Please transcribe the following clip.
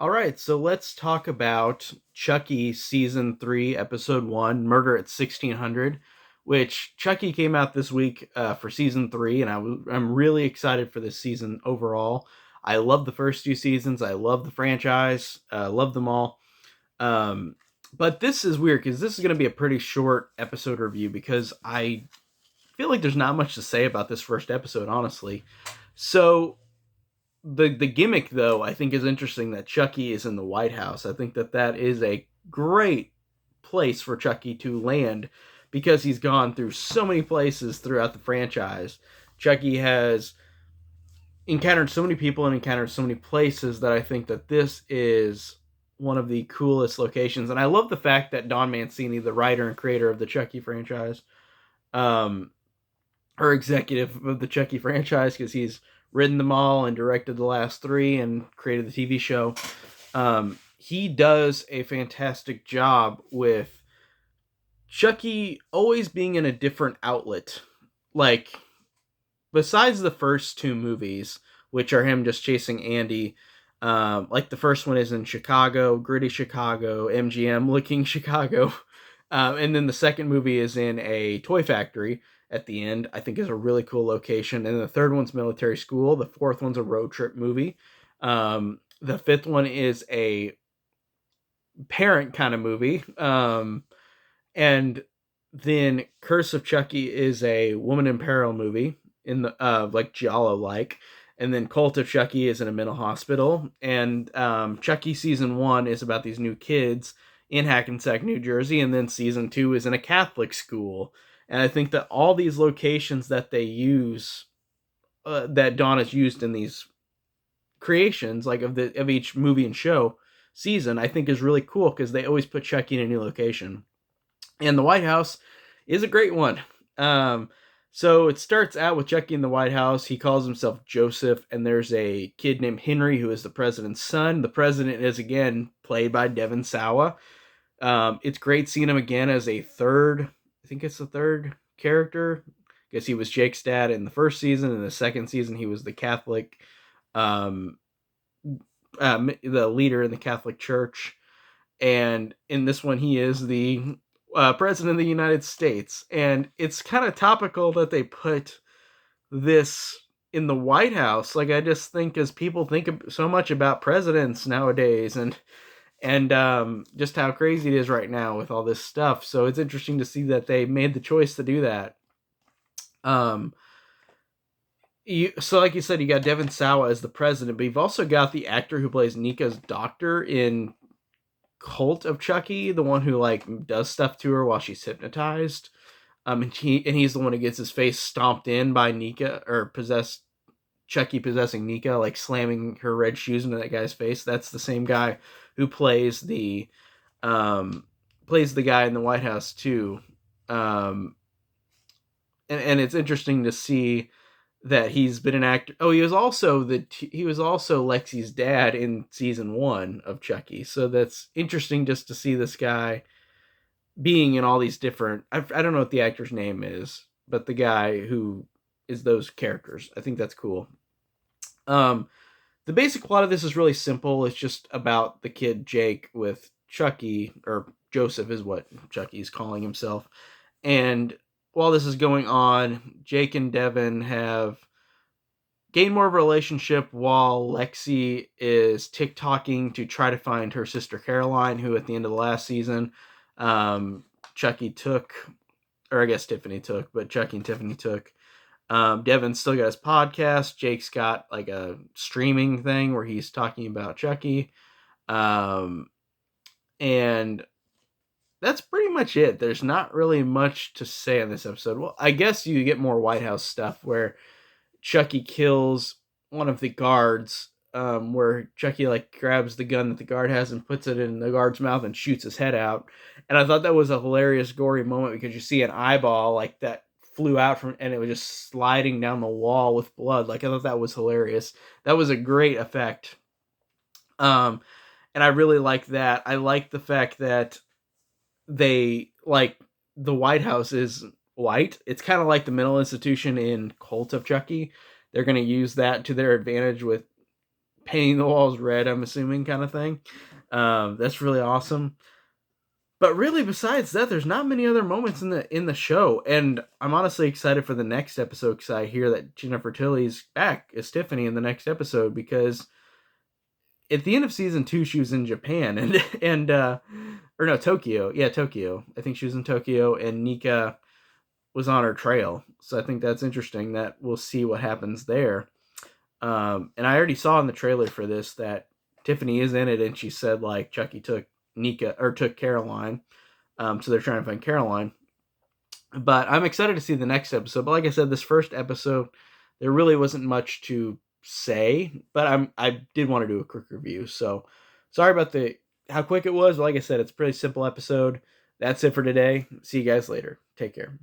All right, so let's talk about Chucky season 3, episode 1, Murder at 1600, which Chucky came out this week for season 3, and I'm really excited for this season overall. I love the first two seasons. I love the franchise. Love them all. Um, but this is weird because this is going to be a pretty short episode review because I feel like there's not much to say about this first episode, honestly. So the gimmick though I think is interesting that Chucky is in the White House. I think that is a great place for Chucky to land because he's gone through so many places throughout the franchise. Chucky has encountered so many people and encountered so many places that I think that this is one of the coolest locations. And I love the fact that Don Mancini, the writer and creator of the Chucky franchise, um, or executive of the Chucky franchise, because he's written them all and directed the last three and created the TV show. He does a fantastic job with Chucky always being in a different outlet. Like, besides the first two movies, which are him just chasing Andy, like the first one is in Chicago, gritty Chicago, MGM looking Chicago. And then the second movie is in a toy factory at the end. I think is a really cool location. And the third one's military school. The fourth one's a road trip movie. The fifth one is a parent kind of movie. And then Curse of Chucky is a woman in peril movie in the like Giallo like. And then Cult of Chucky is in a mental hospital. And Chucky season 1 is about these new kids in Hackensack, New Jersey. And then season 2 is in a Catholic school. And I think that all these locations that they use, that Dawn has used in these creations, like of each movie and show season, I think is really cool because they always put Chucky in a new location. And the White House is a great one. So it starts out with Chucky in the White House. He calls himself Joseph, and there's a kid named Henry who is the president's son. The president is, again, played by Devon Sawa. It's great seeing him again as a third, I think it's the third character. I guess he was Jake's dad in the first season. In the second season, he was the Catholic, um, the leader in the Catholic Church. And in this one, he is the president of the United States. And it's kind of topical that they put this in the White House. Like, I just think as people think so much about presidents nowadays and just how crazy it is right now with all this stuff. So it's interesting to see that they made the choice to do that. So like you said, you got Devon Sawa as the president, but you've also got the actor who plays Nika's doctor in Cult of Chucky, the one who like does stuff to her while she's hypnotized. And he's the one who gets his face stomped in by Nika, or possessed Chucky possessing Nika, like slamming her red shoes into that guy's face. That's the same guy who plays the guy in the White House too. And it's interesting to see that he's been an actor. Oh, he was also Lexi's dad in season 1 of Chucky. So that's interesting just to see this guy being in all these different. I don't know what the actor's name is, but the guy who is those characters. I think that's cool. The basic plot of this is really simple. It's just about the kid Jake with Chucky, or Joseph is what Chucky's calling himself. And while this is going on, Jake and Devon have gained more of a relationship while Lexi is TikToking to try to find her sister Caroline, who at the end of the last season, Chucky took, or I guess Tiffany took, but Chucky and Tiffany took. Devon's still got his podcast. Jake's got like a streaming thing where he's talking about Chucky. And that's pretty much it. There's not really much to say on this episode. Well, I guess you get more White House stuff where Chucky kills one of the guards, where Chucky like grabs the gun that the guard has and puts it in the guard's mouth and shoots his head out. And I thought that was a hilarious, gory moment because you see an eyeball like that flew out from, and it was just sliding down the wall with blood. Like, I thought that was hilarious. That was a great effect. And I really like that. I like the fact that they, like, the White House is white. It's kind of like the mental institution in Cult of Chucky. They're going to use that to their advantage with painting the walls red, I'm assuming, kind of thing. That's really awesome. But really, besides that, there's not many other moments in the show, and I'm honestly excited for the next episode because I hear that Jennifer Tilly's back as Tiffany in the next episode, because at the end of season 2 she was in Japan, and or no, Tokyo. Yeah, Tokyo. I think she was in Tokyo, and Nika was on her trail. So I think that's interesting that we'll see what happens there. And I already saw in the trailer for this that Tiffany is in it, and she said like Chucky took Nika or took Caroline. So they're trying to find Caroline. But I'm excited to see the next episode. But like I said, this first episode, there really wasn't much to say. But I did want to do a quick review. So sorry about the how quick it was. But like I said, it's a pretty simple episode. That's it for today. See you guys later. Take care.